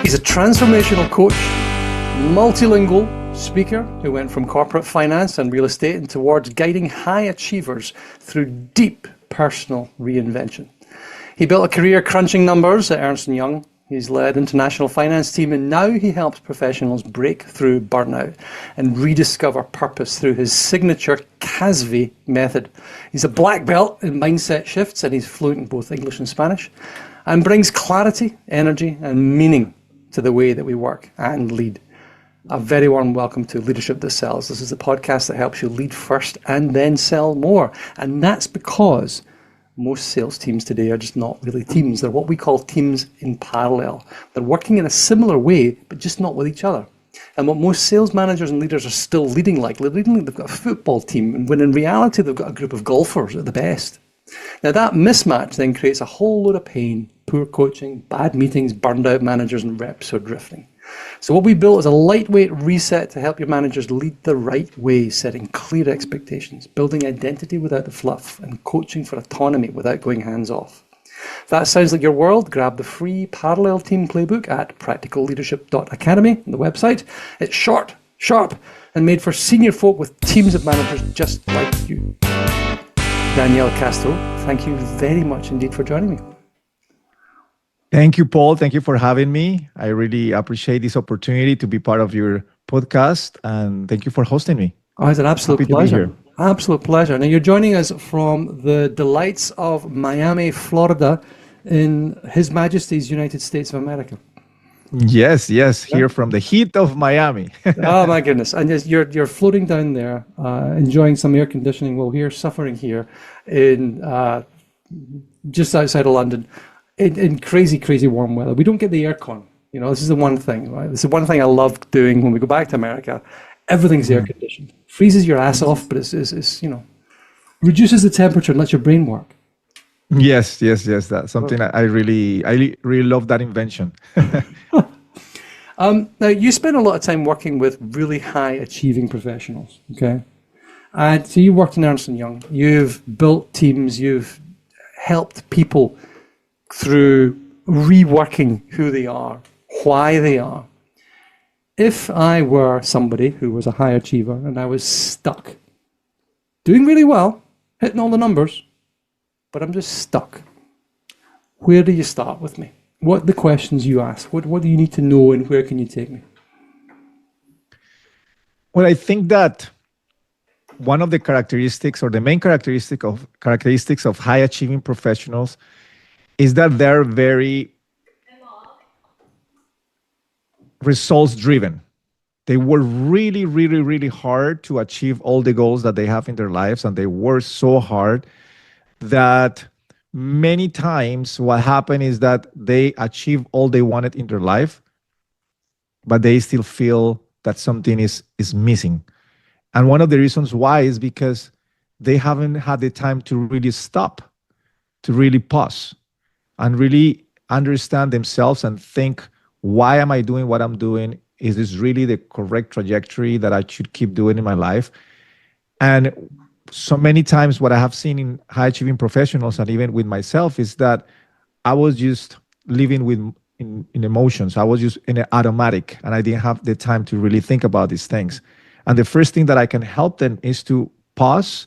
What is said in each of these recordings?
He's a transformational coach, multilingual speaker who went from corporate finance and real estate and towards guiding high achievers through deep personal reinvention. He built a career crunching numbers at Ernst & Young. He's led international finance team, and now he helps professionals break through burnout and rediscover purpose through his signature CASVI method. He's a black belt in mindset shifts, and he's fluent in both English and Spanish, and brings clarity, energy, and meaning to the way that we work and lead. A very warm welcome to Leadership That Sells. This is the podcast that helps you lead first and then sell more. And that's because most sales teams today are just not really teams. They're what we call teams in parallel. They're working in a similar way, but just not with each other. And what most sales managers and leaders are still leading like, they've got a football team, when in reality they've got a group of golfers at the best. Now that mismatch then creates a whole load of pain, poor coaching, bad meetings, burned out managers, and reps who are drifting. So what we built is a lightweight reset to help your managers lead the right way, setting clear expectations, building identity without the fluff, and coaching for autonomy without going hands off. If that sounds like your world, grab the free Parallel Team Playbook at practicalleadership.academy on the website. It's short, sharp, and made for senior folk with teams of managers just like you. Daniel Castro, thank you very much indeed for joining me. Thank you, Paul. Thank you for having me. I really appreciate this opportunity to be part of your podcast, and thank you for hosting me. Oh, it's an absolute pleasure. Absolute pleasure. Now, you're joining us from the delights of Miami, Florida, in His Majesty's United States of America. Yes, here from the heat of Miami. Oh, my goodness. And you're floating down there, enjoying some air conditioning, while we're suffering here in just outside of London. In crazy, crazy warm weather. We don't get the aircon. You know, this is the one thing, right? This is the one thing I love doing when we go back to America. Everything's air conditioned. Freezes your ass off, but it's reduces the temperature and lets your brain work. Yes. That's something I really love that invention. Now, you spend a lot of time working with really high achieving professionals, okay? And so you worked in Ernst & Young. You've built teams. You've helped people through reworking who they are, why they are. If I were somebody who was a high achiever and I was stuck, doing really well, hitting all the numbers, but I'm just stuck, where do you start with me? What are the questions you ask? What do you need to know, and where can you take me? Well, I think that one of the characteristics, or the main characteristics of high achieving professionals, is that they're very results driven. They work really, really, really hard to achieve all the goals that they have in their lives, and they work so hard that many times what happens is that they achieve all they wanted in their life, but they still feel that something is missing. And one of the reasons why is because they haven't had the time to really stop, to really pause, and really understand themselves and think, why am I doing what I'm doing? Is this really the correct trajectory that I should keep doing in my life? And so many times what I have seen in high achieving professionals, and even with myself, is that I was just living in emotions. I was just in an automatic, and I didn't have the time to really think about these things. And the first thing that I can help them is to pause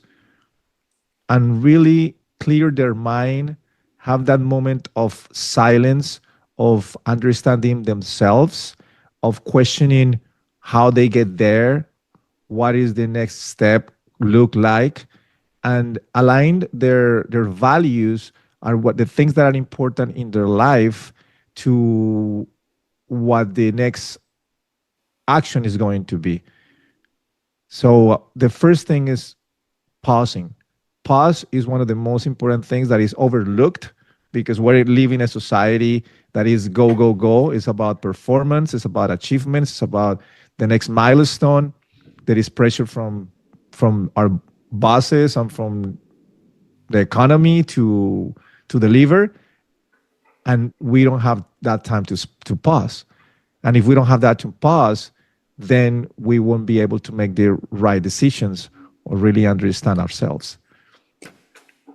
and really clear their mind, have that moment of silence, of understanding themselves, of questioning how they get there, what is the next step look like, and align their values are what the things that are important in their life to what the next action is going to be. So the first thing is pausing. Pause is one of the most important things that is overlooked, because we're living in a society that is go, go, go. It's about performance. It's about achievements. It's about the next milestone. There is pressure from our bosses and from the economy to deliver. And we don't have that time to pause. And if we don't have that to pause, then we won't be able to make the right decisions or really understand ourselves.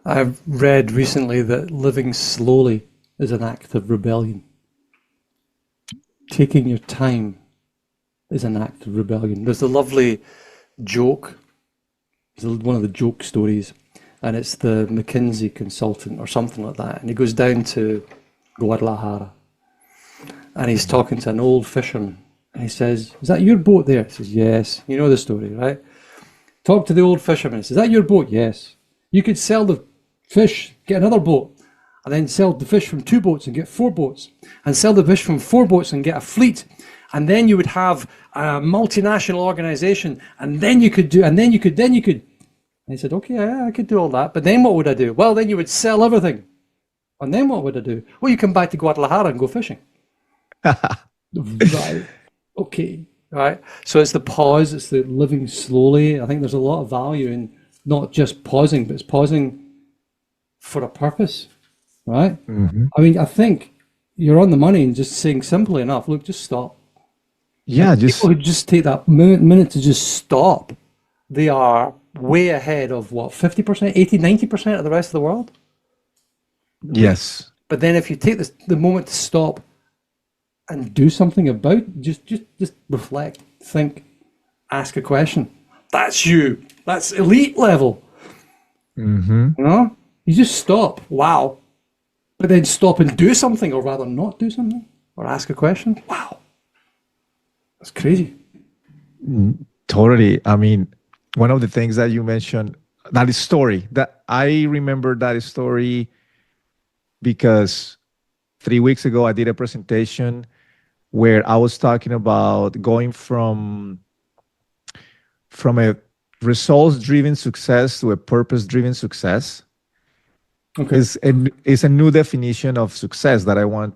I've read recently that living slowly is an act of rebellion. taking your time is an act of rebellion. There's a lovely joke, it's one of the joke stories, and it's the McKinsey consultant or something like that, and he goes down to Guadalajara, and he's talking to an old fisherman, and he says, "Is that your boat there?" He says, "Yes." You know the story, right? Talk to the old fisherman. He says, "Is that your boat?" "Yes." "You could sell the fish, get another boat, and then sell the fish from 2 boats and get 4 boats, and sell the fish from 4 boats and get a fleet, and then you would have a multinational organization, and then you could do, and then you could. And he said, "Okay, yeah, I could do all that, but then what would I do?" "Well, then you would sell everything. And then what would I do?" "Well, you come back to Guadalajara and go fishing." Right. Okay. Right. So it's the pause, it's the living slowly. I think there's a lot of value in not just pausing, but it's pausing for a purpose. Right? Mm-hmm. I mean, I think you're on the money and just saying simply enough, look, just stop. Yeah, like people who just take that minute to just stop, they are way ahead of what, 50%, 80, 90% of the rest of the world? Yes. But then if you take the moment to stop and do something about, just reflect, think, ask a question. That's you. That's elite level. Mm-hmm. You know? You just stop. Wow. But then stop and do something, or rather not do something, or ask a question. Wow. That's crazy. Totally. I mean, one of the things that you mentioned, that story, that I remember that story because 3 weeks ago I did a presentation where I was talking about going from a results-driven success to a purpose-driven success. Okay. It's a new definition of success that I want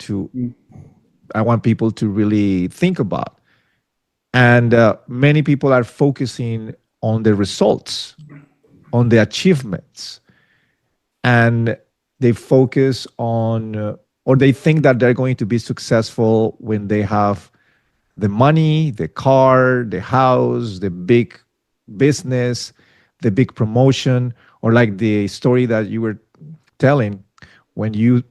people to really think about. And many people are focusing on the results, on the achievements, and they focus on, or they think that they're going to be successful when they have the money, the car, the house, the big business, the big promotion, or like the story that you were telling, when you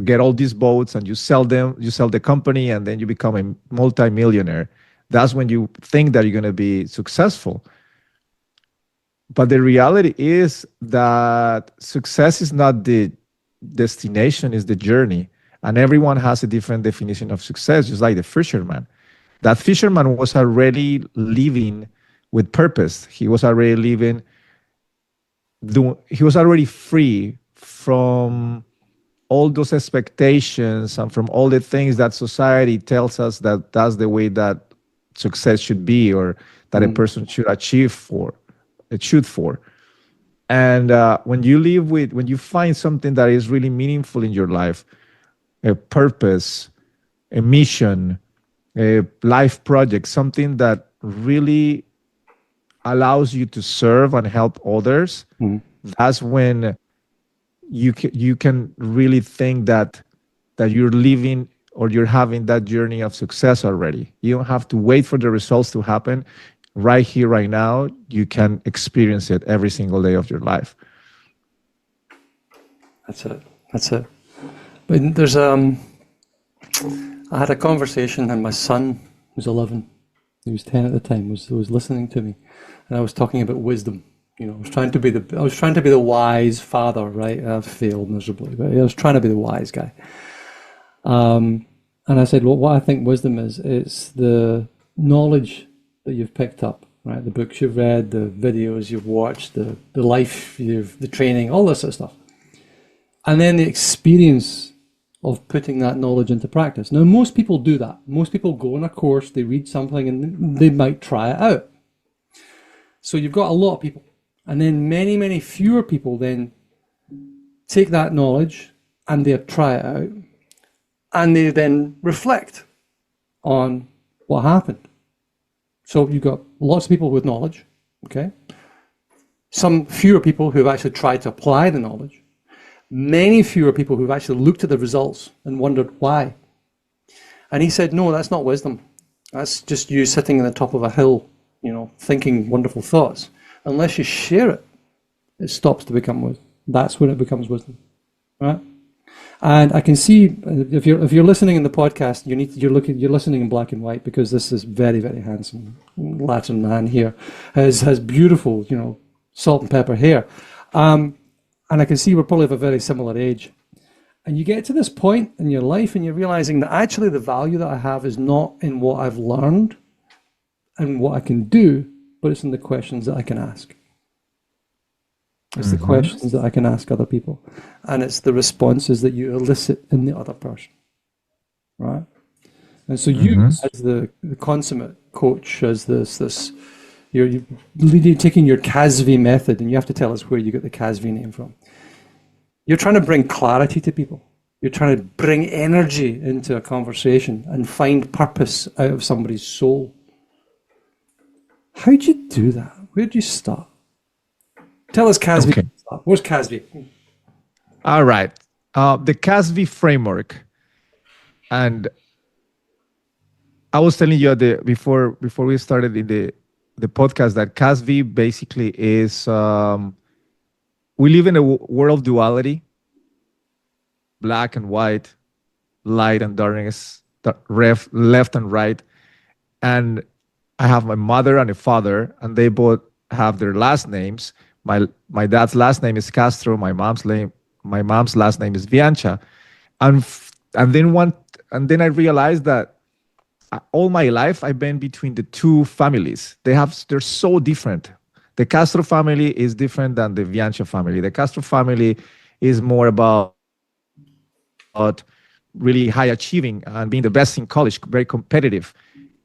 get all these boats and you sell them, you sell the company, and then you become a multimillionaire. That's when you think that you're going to be successful. But the reality is that success is not the destination, it's the journey. And everyone has a different definition of success, just like the fisherman. That fisherman was already living with purpose. He was already living, he was already free from all those expectations and from all the things that society tells us that that's the way that success should be, or that a person should achieve for. And when you find something that is really meaningful in your life, a purpose, a mission, a life project, something that really allows you to serve and help others, that's when you can really think that you're living, or you're having that journey of success already. You don't have to wait for the results to happen. Right here, right now, you can experience it every single day of your life. That's it. But there's I had a conversation, and my son was 11. He was 10 at the time. Was listening to me, and I was talking about wisdom. You know, I was trying to be the wise father, right? I failed miserably, but I was trying to be the wise guy. And I said, well, what I think wisdom is, it's the knowledge that you've picked up, right? The books you've read, the videos you've watched, the life the training, all this sort of stuff. And then the experience of putting that knowledge into practice. Now, most people do that. Most people go on a course, they read something, and they might try it out. So you've got a lot of people. And then many, many fewer people then take that knowledge and they try it out. And they then reflect on what happened. So you've got lots of people with knowledge, okay? Some fewer people who've actually tried to apply the knowledge. Many fewer people who've actually looked at the results and wondered why. And he said, no, that's not wisdom. That's just you sitting on the top of a hill, you know, thinking wonderful thoughts. Unless you share it, it stops to become wisdom. That's when it becomes wisdom, right? And I can see if you're listening in the podcast, you're listening in black and white because this is very, very handsome Latin man here has beautiful, salt and pepper hair. And I can see we're probably of a very similar age. And you get to this point in your life and you're realizing that actually the value that I have is not in what I've learned and what I can do, but it's in the questions that I can ask. It's the questions that I can ask other people. And it's the responses that you elicit in the other person. Right? And so you, as the consummate coach, as you're taking your CASVI method, and you have to tell us where you got the CASVI name from. You're trying to bring clarity to people. You're trying to bring energy into a conversation and find purpose out of somebody's soul. How'd you do that? Where'd you start? Tell us CASVI. Okay. Where's CASVI? All right. The CASVI framework. And I was telling you before we started in the podcast that CASVI basically is we live in a world of duality, black and white, light and darkness, left and right. And I have my mother and a father, and they both have their last names. My dad's last name is Castro. My mom's last name is Biancha, and then I realized that all my life I've been between the two families. They're so different. The Castro family is different than the Biancha family. The Castro family is more about really high achieving and being the best in college, very competitive.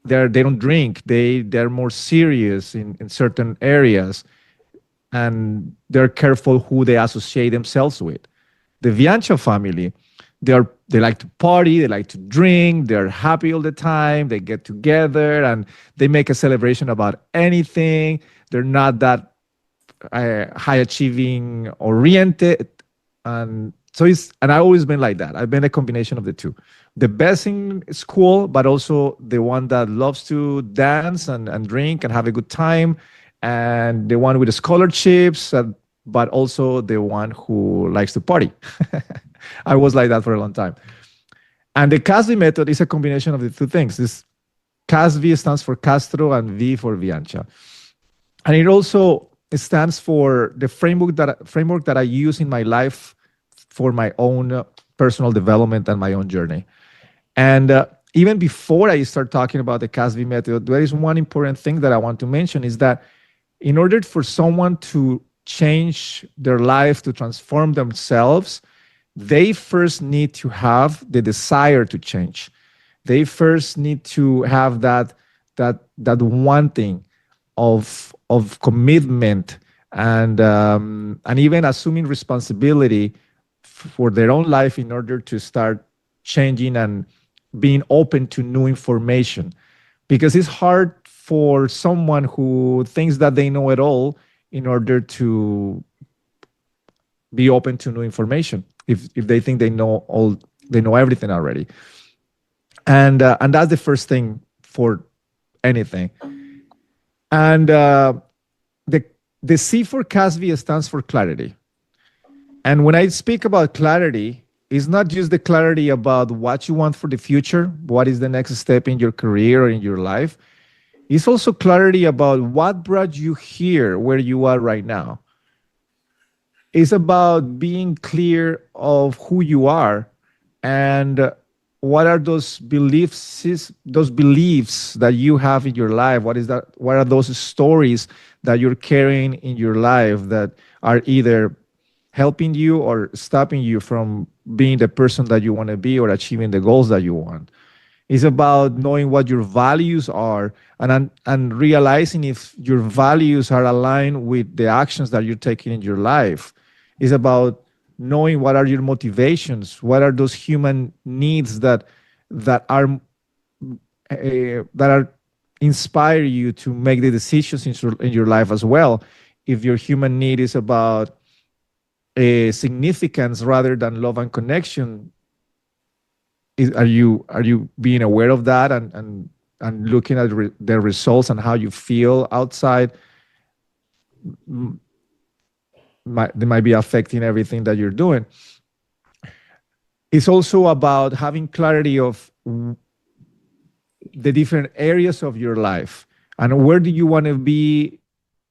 They don't drink. They're more serious in certain areas. And they're careful who they associate themselves with. The Biancha family, they like to party, they like to drink, they're happy all the time, they get together and they make a celebration about anything. They're not that high achieving oriented. And I've always been like that. I've been a combination of the two. The best in school, but also the one that loves to dance and drink and have a good time. And the one with the scholarships, but also the one who likes to party. I was like that for a long time. And the CASVI method is a combination of the two things. This CASVI stands for Castro and V for Biancha. And it also stands for the framework that I use in my life for my own personal development and my own journey. And even before I start talking about the CASVI method, there is one important thing that I want to mention is that in order for someone to change their life, to transform themselves, they first need to have the desire to change. They first need to have that wanting of commitment and even assuming responsibility for their own life in order to start changing and being open to new information. Because it's hard for someone who thinks that they know it all in order to be open to new information. If they think they know everything already, and that's the first thing for anything. And the C for CASVI stands for clarity. And when I speak about clarity, it's not just the clarity about what you want for the future, what is the next step in your career or in your life. It's also clarity about what brought you here, where you are right now. It's about being clear of who you are and what are those beliefs that you have in your life. What are those stories that you're carrying in your life that are either helping you or stopping you from being the person that you want to be or achieving the goals that you want. It's about knowing what your values are and realizing if your values are aligned with the actions that you're taking in your life. It's about knowing what are your motivations, what are those human needs that are inspire you to make the decisions in your life as well. If your human need is about significance rather than love and connection, are you being aware of that and looking at the results and how you feel outside? They might be affecting everything that you're doing. It's also about having clarity of the different areas of your life and where do you want to be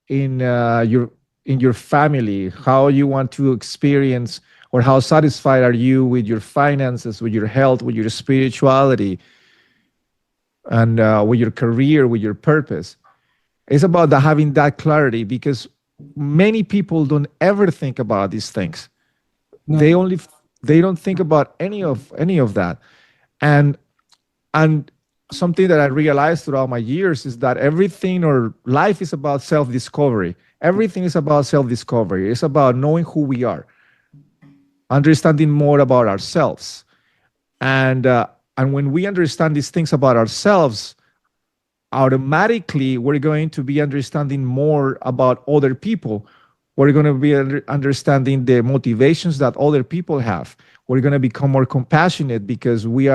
in your family, how you want to experience or how satisfied are you with your finances, with your health, with your spirituality, and with your career, with your purpose. It's about having that clarity because many people don't ever think about these things. No. They don't think about any of that. And and something that I realized throughout my years is that everything or life is about self-discovery. Everything is about self-discovery. It's about knowing who we are, understanding more about ourselves. And when we understand these things about ourselves, automatically we're going to be understanding more about other people. We're going to be understanding the motivations that other people have. We're going to become more compassionate because we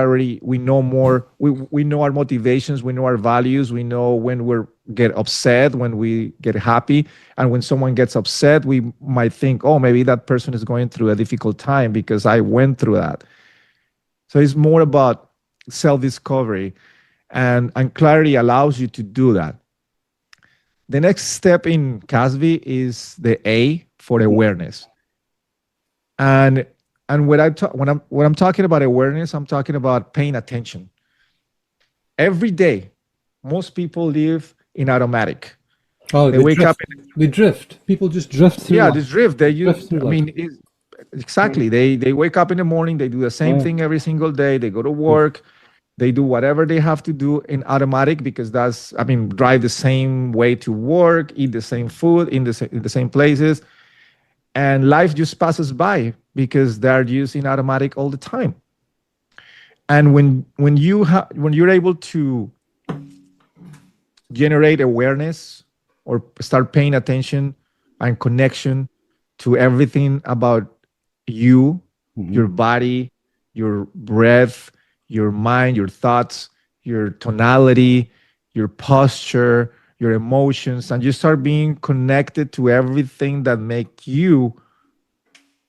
know more. We know our motivations, we know our values, we know when we get upset, when we get happy. And when someone gets upset, we might think, oh, maybe that person is going through a difficult time because I went through that. So it's more about self-discovery, and clarity allows you to do that. The next step in CASVI is the A for awareness. And when I'm talking about awareness, I'm talking about paying attention. Every day, most people live in automatic. Oh, they wake drift. up. They drift. People just drift through Yeah, life. they drift. Drift through life. Exactly. They wake up in the morning. They do the same thing every single day. They go to work. They do whatever they have to do in automatic because drive the same way to work, eat the same food in the same places, and life just passes by because they're just in automatic all the time. And when you're able to generate awareness or start paying attention and connection to everything about you, your body, your breath, your mind, your thoughts, your tonality, your posture, your emotions, and you start being connected to everything that make you,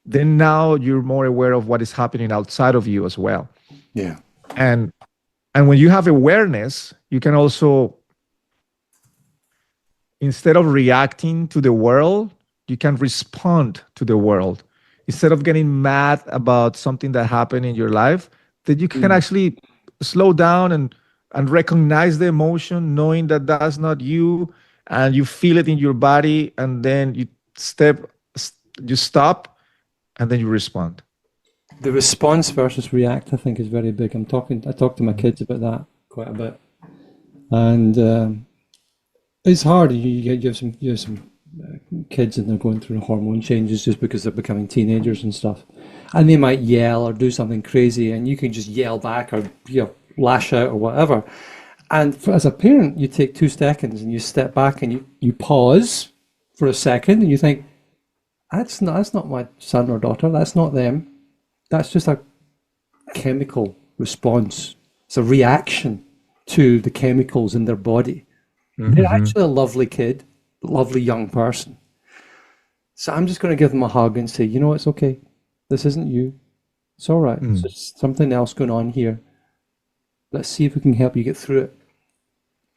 then now you're more aware of what is happening outside of you as well. Yeah. And when you have awareness, you can also, instead of reacting to the world, you can respond to the world. Instead of getting mad about something that happened in your life, that you can actually slow down and recognize the emotion, knowing that that's not you, and you feel it in your body, and then you stop, and then you respond. The response versus react, I think, is very big. I talk to my kids about that quite a bit, and it's hard. You have some kids and they're going through hormone changes just because they're becoming teenagers and stuff, and they might yell or do something crazy, and you can just yell back or lash out or whatever. And as a parent, you take 2 seconds and you step back and you pause for a second and you think, that's not my son or daughter. That's not them. That's just a chemical response. It's a reaction to the chemicals in their body. They're actually a lovely kid, lovely young person. So I'm just going to give them a hug and say, it's okay. This isn't you. It's all right. It's just something else going on here. Let's see if we can help you get through it.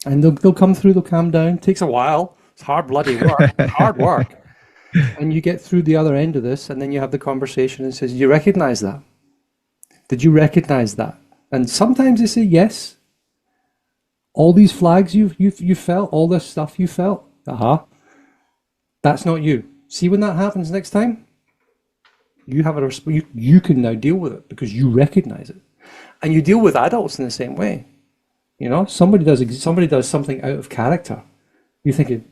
And they'll come through, they'll calm down. It takes a while. It's hard bloody work. Hard work. And you get through the other end of this, and then you have the conversation and says, you recognize that? Did you recognize that? And sometimes they say yes. All these flags you felt, all this stuff you felt. That's not you. See when that happens next time? You have you can now deal with it because you recognize it. And you deal with adults in the same way. Somebody does something out of character. You're thinking,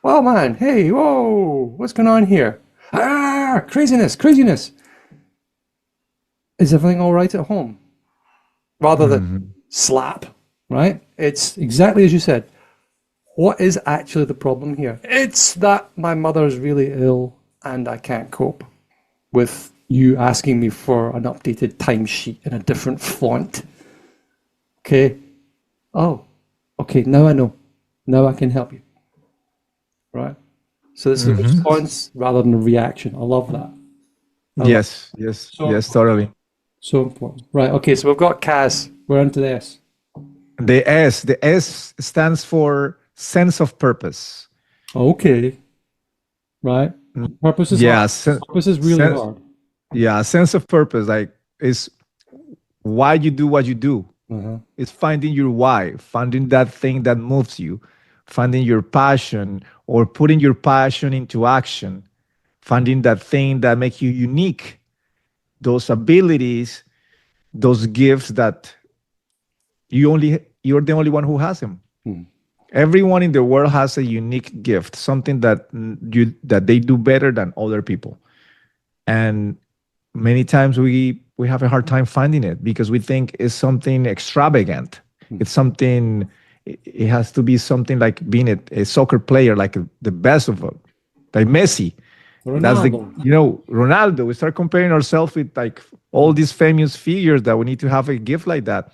"Well, man, hey, whoa, what's going on here? Craziness. Is everything all right at home?" Rather than slap, right? It's exactly as you said. What is actually the problem here? It's that my mother's really ill and I can't cope with you asking me for an updated timesheet in a different font. Okay. Oh, okay, now I know. Now I can help you. Right? So this is a response rather than a reaction. I love that. Yes, totally. So important. Right. Okay. So we've got CAS. We're into the S. The S stands for sense of purpose. Okay. Right. Purpose is Yeah, hard. Purpose is really sense. hard. Yeah, sense of purpose, like, is why you do what you do. Uh-huh. It's finding your why, finding that thing that moves you, finding your passion, or putting your passion into action, finding that thing that makes you unique, those abilities, those gifts that you're the only one who has them. Hmm. Everyone in the world has a unique gift, something that they do better than other people. And many times we have a hard time finding it because we think it's something extravagant. It's something, it has to be something like being a soccer player, like the best of them, like Messi. That's the, Ronaldo. Ronaldo. We start comparing ourselves with like all these famous figures that we need to have a gift like that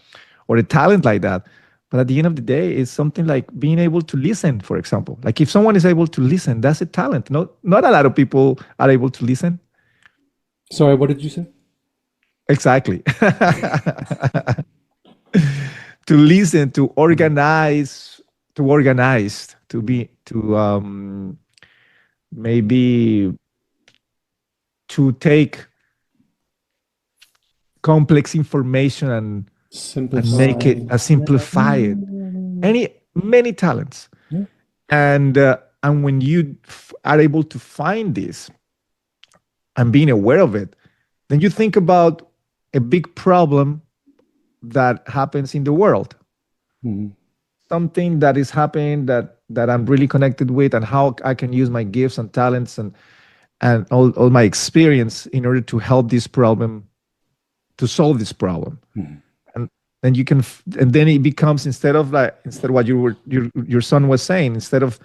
or a talent like that. But at the end of the day, it's something like being able to listen, for example. Like if someone is able to listen, that's a talent. Not a lot of people are able to listen. Sorry, what did you say? Exactly. To listen, to be, maybe to take complex information and make Simplify. it simplify it. Many talents. Yeah. And when you are able to find this and being aware of it, then you think about a big problem that happens in the world, Mhm. something that is happening that I'm really connected with, and how I can use my gifts and talents and all my experience in order to help this problem, to solve this problem. Mhm. And then you can and then it becomes, instead of what your son was saying, instead of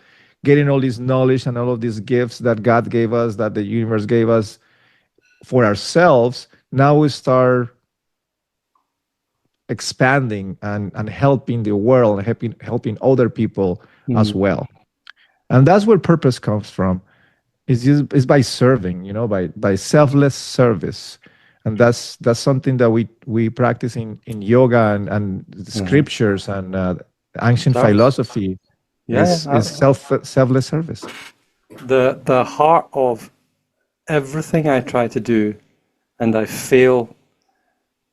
getting all this knowledge and all of these gifts that God gave us, that the universe gave us for ourselves, now we start expanding and helping the world and helping other people as Mhm. well. And that's where purpose comes from. Is by serving, by selfless service. And that's something that we practice in yoga and the Uh-huh. scriptures and ancient Service. philosophy, Yeah. is selfless service. The heart of everything I try to do, and I fail.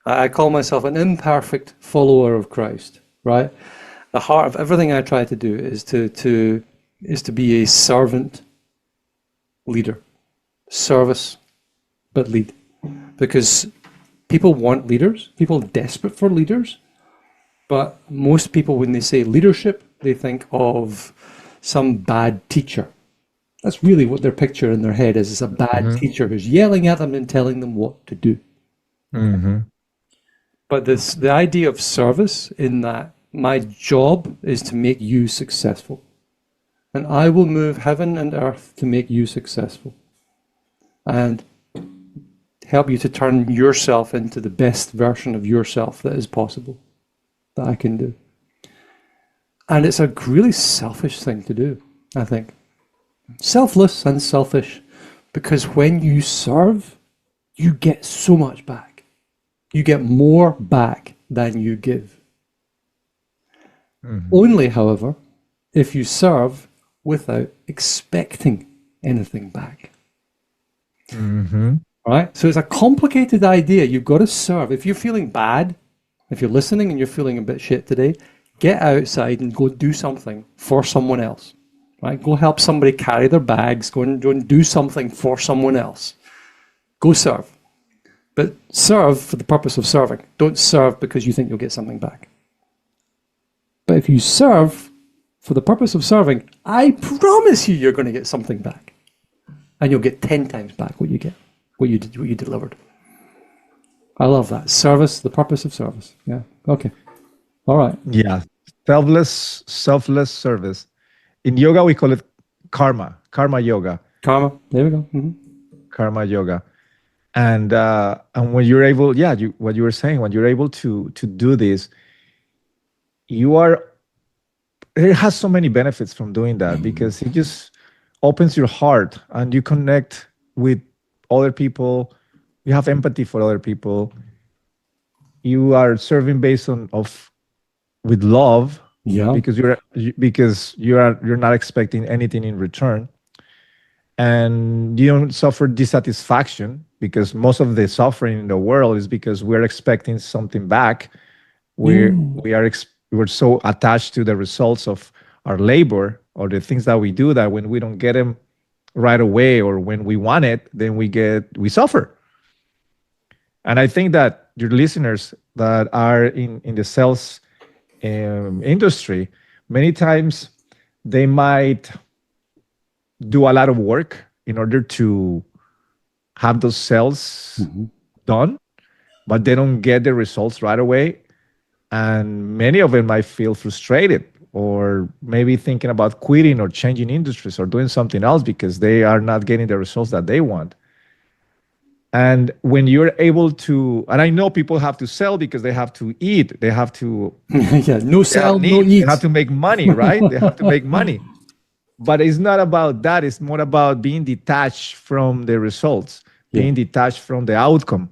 I call myself an imperfect follower of Christ, right? The heart of everything I try to do is to be a servant leader. Service, but lead. Because people want leaders, people are desperate for leaders, but most people, when they say leadership, they think of some bad teacher. That's really what their picture in their head is a bad Mm-hmm. teacher who's yelling at them and telling them what to do. Mm-hmm. But the idea of service, in that my job is to make you successful. And I will move heaven and earth to make you successful. And help you to turn yourself into the best version of yourself that is possible, that I can do. And it's a really selfish thing to do, I think. Selfless and selfish, because when you serve, you get so much back. You get more back than you give. Mm-hmm. Only, however, if you serve without expecting anything back. Mm-hmm. Right? So it's a complicated idea. You've got to serve. If you're feeling bad, if you're listening and you're feeling a bit shit today, get outside and go do something for someone else. Right? Go help somebody carry their bags. Go and do something for someone else. Go serve. But serve for the purpose of serving. Don't serve because you think you'll get something back. But if you serve for the purpose of serving, I promise you're going to get something back. And you'll get 10 times back what you get. What you delivered. I love that. Service, the purpose of service. Yeah. Okay. All right. Yeah. Selfless service. In yoga, we call it karma yoga. Karma. There we go. Mm-hmm. Karma yoga. And when you're able, what you were saying, when you're able to do this, it has so many benefits from doing that, because it just opens your heart and you connect with other people. You have empathy for other people. you are serving based on of with love, Yeah. because you're not expecting anything in return, and you don't suffer dissatisfaction, because most of the suffering in the world is because we're expecting something back. We're so attached to the results of our labor or the things that we do, that when we don't get them right away, or when we want it, then we suffer. And I think that your listeners that are in the sales industry, many times they might do a lot of work in order to have those sales done, but they don't get the results right away. And many of them might feel frustrated, or maybe thinking about quitting or changing industries or doing something else because they are not getting the results that they want. And when you're able to, and I know people have to sell because they have to eat, they have to, Yeah, no they have sell, no needs, eat. they have to make money, right? They have to make money. But it's not about that. It's more about being detached from the results, being detached from the outcome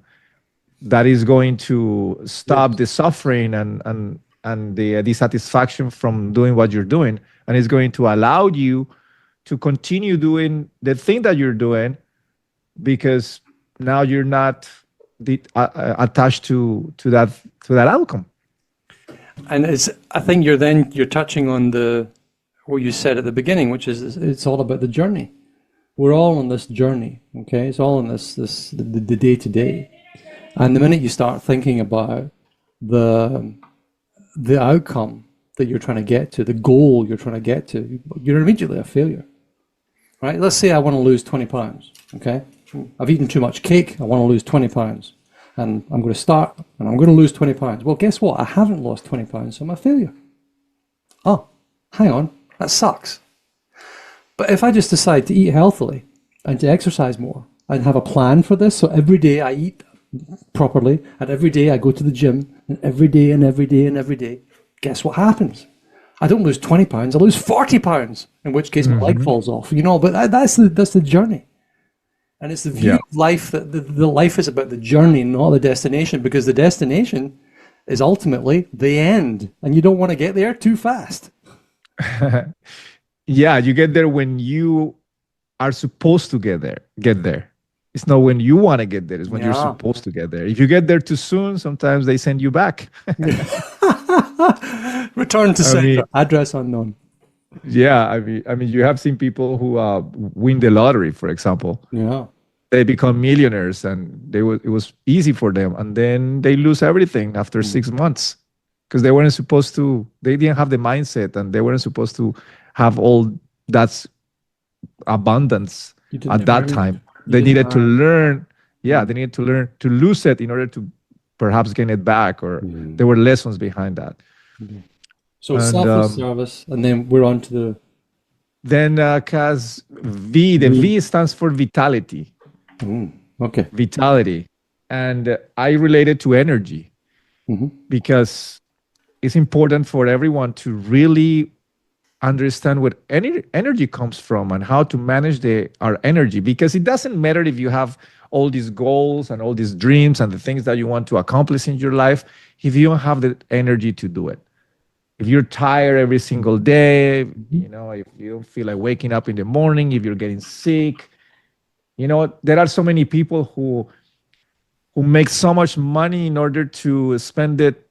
that is going to stop the suffering and the dissatisfaction from doing what you're doing. And it's going to allow you to continue doing the thing that you're doing, because now you're not attached to that outcome. And I think you're touching on what you said at the beginning, which is it's all about the journey. We're all on this journey, okay? It's all on the day to day. And the minute you start thinking about the outcome that you're trying to get to, the goal you're trying to get to, you're immediately a failure, right? Let's say I want to lose 20 pounds, okay? I've eaten too much cake, I want to lose 20 pounds. And I'm going to start, and I'm going to lose 20 pounds. Well, guess what? I haven't lost 20 pounds, so I'm a failure. Oh, hang on, that sucks. But if I just decide to eat healthily and to exercise more and have a plan for this, so every day I eat properly, and every day I go to the gym, and every day and every day and every day, guess what happens? I don't lose 20 pounds, I lose 40 pounds, in which case my leg falls off, but that's the journey. And it's the view of life that the life is about the journey, not the destination, because the destination is ultimately the end, and you don't want to get there too fast. Yeah, you get there when you are supposed to get there. It's not when you want to get there, it's when you're supposed to get there. If you get there too soon, sometimes they send you back. Return to sender, address unknown. Yeah, I mean, you have seen people who win the lottery, for example. Yeah, they become millionaires, and it was easy for them, and then they lose everything after 6 months, because they weren't supposed to. They didn't have the mindset, and they weren't supposed to have all that abundance at that time. They needed to learn. Yeah, they needed to learn to lose it in order to perhaps gain it back, or there were lessons behind that. So selfless service, and then we're on to the. Then CASVI, the V stands for vitality. Okay. Vitality. And I relate it to energy, because it's important for everyone to really understand where energy comes from and how to manage our energy, because it doesn't matter if you have all these goals and all these dreams and the things that you want to accomplish in your life if you don't have the energy to do it. If you're tired every single day, if you don't feel like waking up in the morning, if you're getting sick, there are so many people who make so much money in order to spend it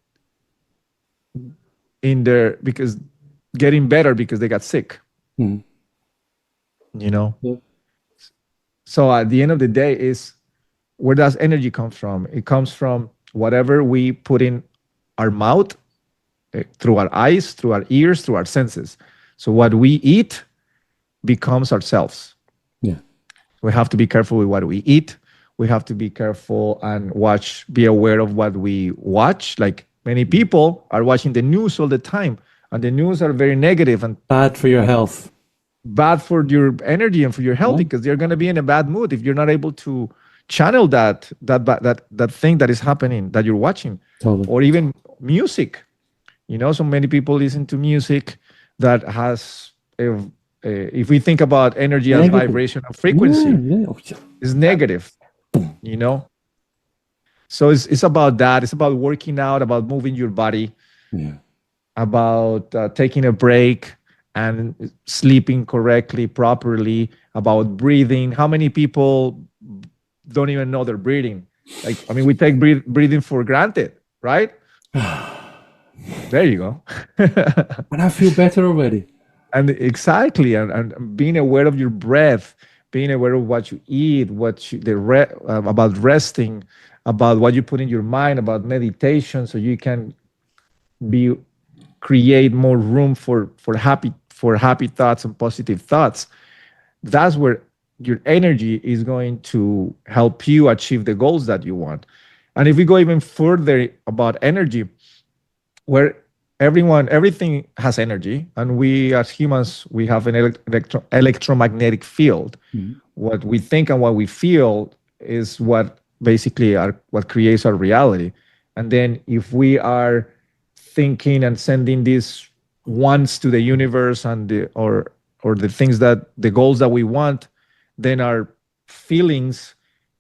because getting better because they got sick. So at the end of the day, is where does energy come from? It comes from whatever we put in our mouth, through our eyes, through our ears, through our senses. So what we eat becomes ourselves. Yeah. We have to be careful with what we eat. We have to be careful and be aware of what we watch. Like, many people are watching the news all the time, and the news are very negative and bad for your health. Bad for your energy and for your health, because you're going to be in a bad mood if you're not able to channel that thing that is happening, that you're watching. Totally. Or even music. So many people listen to music that has, if we think about energy as vibration and frequency, is negative. So it's about that. It's about working out, about moving your body, about taking a break and sleeping correctly, properly, about breathing. How many people don't even know they're breathing? Like, I mean, we take breathing for granted, right? There you go. And I feel better already. And exactly, and being aware of your breath, being aware of what you eat, about resting, about what you put in your mind, about meditation, so you can create more room for happy thoughts and positive thoughts. That's where your energy is going to help you achieve the goals that you want. And if we go even further about energy, where everything has energy, and we as humans, we have an electromagnetic field. What we think and what we feel is what basically what creates our reality. And then if we are thinking and sending these wants to the universe and or the things that the goals that we want, then our feelings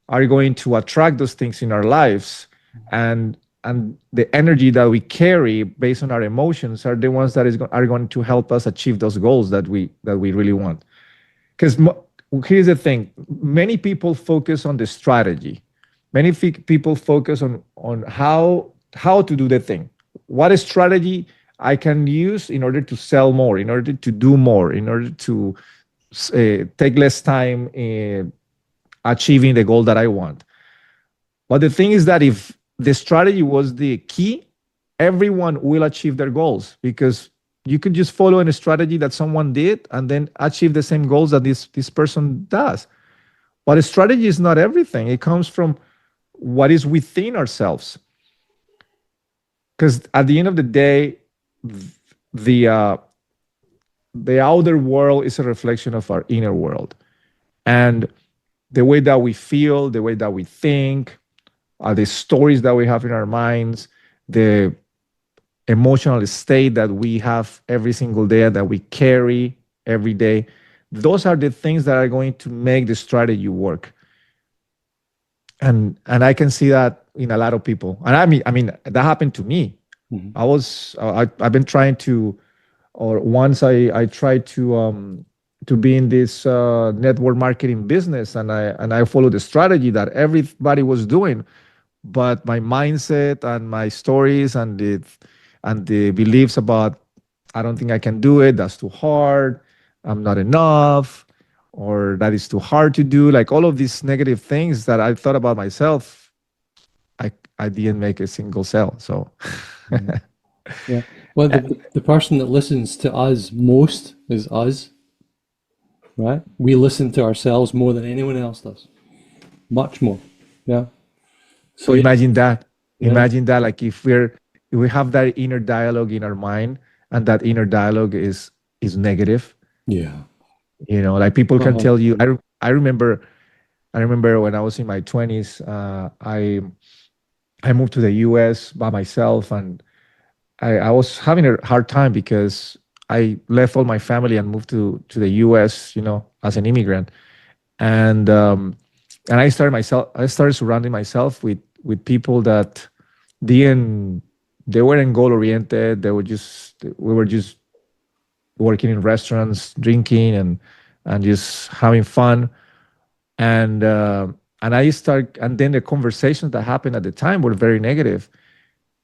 are going to attract those things in our lives, and the energy that we carry based on our emotions are the ones that are going to help us achieve those goals that we really want. Because here's the thing: many people focus on the strategy. Many people focus on how to do the thing. What strategy I can use in order to sell more, in order to do more, in order to take less time in achieving the goal that I want. But the thing is that if the strategy was the key, everyone will achieve their goals, because you could just follow a strategy that someone did and then achieve the same goals that this person does. But a strategy is not everything. It comes from what is within ourselves. Because at the end of the day, the outer world is a reflection of our inner world. And the way that we feel, the way that we think, the stories that we have in our minds, the emotional state that we have every single day, that we carry every day, those are the things that are going to make the strategy work. And I can see that in a lot of people. And I mean that happened to me. I've been trying to, or once I tried to be in this network marketing business, and I followed the strategy that everybody was doing, but my mindset and my stories and the beliefs about, I don't think I can do it, that's too hard, I'm not enough, or that is too hard to do, like all of these negative things that I thought about myself, I didn't make a single sale. So Yeah. Well, the person that listens to us most is us, right? We listen to ourselves more than anyone else does. Much more. Yeah. So imagine that. Yeah. Imagine that, like if we have that inner dialogue in our mind, and that inner dialogue is negative. Yeah. You know, like people can tell you. I remember when I was in my 20s, I moved to the US by myself, and I was having a hard time because I left all my family and moved to the US, you know, as an immigrant. And I started surrounding myself with people that they weren't goal oriented. We were just working in restaurants, drinking and just having fun. And then the conversations that happened at the time were very negative.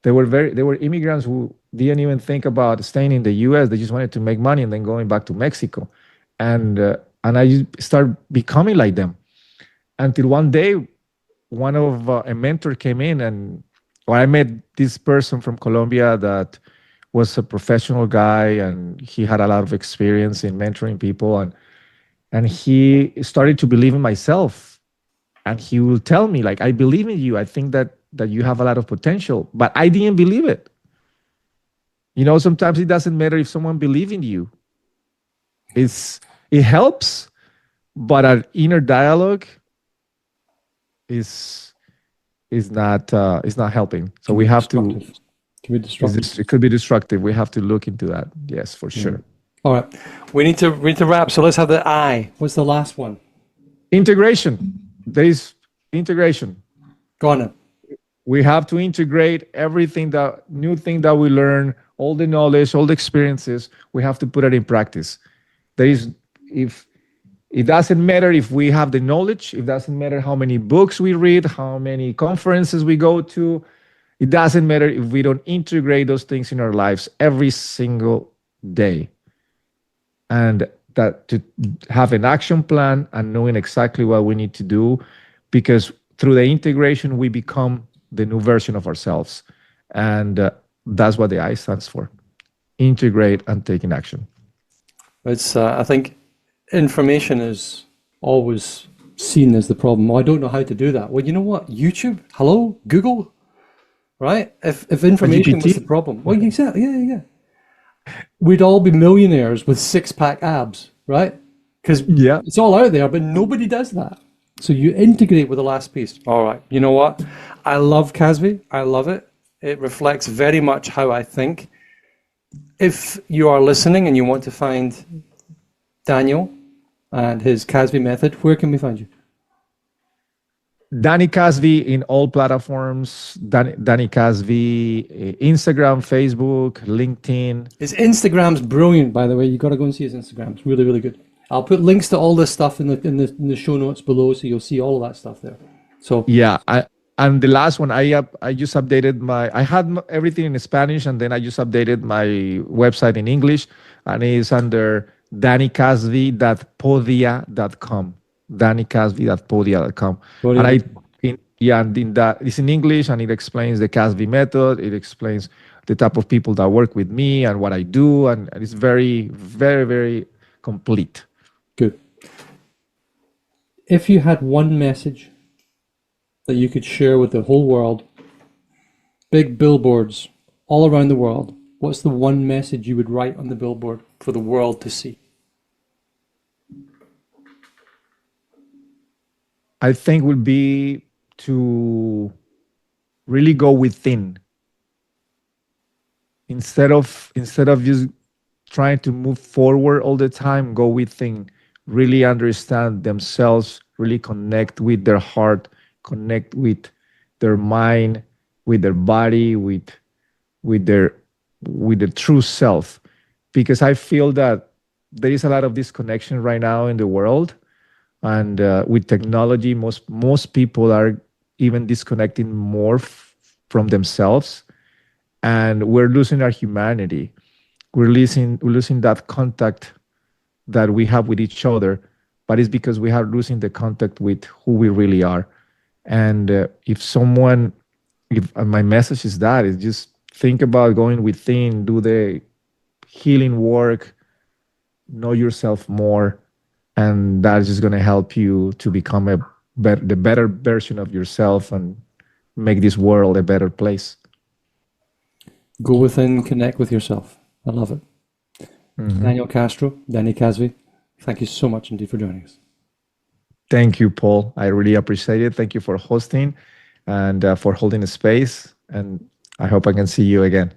They were immigrants who didn't even think about staying in the US. They just wanted to make money and then going back to Mexico. And I started becoming like them, until one day, a mentor came in, I met this person from Colombia that was a professional guy, and he had a lot of experience in mentoring people, and he started to believe in myself, and he will tell me, like, I believe in you. I think that you have a lot of potential, but I didn't believe it. You know, sometimes it doesn't matter if someone believes in you. It helps, but our inner dialogue is not helping. So we have to. Can be destructive. It could be destructive. We have to look into that. Yes, for sure. All right, we need to wrap. So let's have the I. What's the last one? Integration. There is integration. Go on then. We have to integrate everything, that new thing that we learn, all the knowledge, all the experiences. We have to put it in practice. There is, if it doesn't matter if we have the knowledge, it doesn't matter how many books we read, how many conferences we go to. It doesn't matter if we don't integrate those things in our lives every single day. And that to have an action plan and knowing exactly what we need to do, because through the integration, we become the new version of ourselves. And that's what the I stands for: integrate and taking action. It's, I think information is always seen as the problem. Oh, I don't know how to do that. Well, you know what? YouTube, hello, Google, right? If information was the GPT. problem, well, exactly, yeah. We'd all be millionaires with six-pack abs, right? Because Yeah. it's all out there, but nobody does that. So you integrate with the last piece. All right, you know what? I love CASVI. I love it. It reflects very much how I think. If you are listening and you want to find Daniel and his CASVI method, where can we find you? Danny CASVI in all platforms. Danny CASVI, Instagram, Facebook, LinkedIn. His Instagram's brilliant, by the way. You got to go and see his Instagram. It's really, really good. I'll put links to all this stuff in the show notes below, so you'll see all of that stuff there. So Yeah, and the last one, I just updated I had everything in Spanish, and then I just updated my website in English, and it's under dannycasvi.podia.com. dannycasvi.podia.com. And and in that, it's in English, and it explains the CASVI method. It explains the type of people that work with me and what I do, and it's very, very, very complete. good. If you had one message that you could share with the whole world, big billboards all around the world, what's the one message you would write on the billboard for the world to see? I think would be to really go within, instead of just trying to move forward all the time. Go within, really understand themselves, really connect with their heart, connect with their mind, with their body, with their true self. Because I feel that there is a lot of disconnection right now in the world, and with technology, most people are even disconnecting more from themselves, and we're losing our humanity. We're losing that contact that we have with each other, but it's because we are losing the contact with who we really are. And if my message is that, is just think about going within, do the healing work, know yourself more, and that's just going to help you to become the better version of yourself and make this world a better place. Go within, connect with yourself. I love it. Daniel Castro, Danny CASVI, thank you so much indeed for joining us. Thank you, Paul. I really appreciate it. Thank you for hosting and for holding a space. And I hope I can see you again.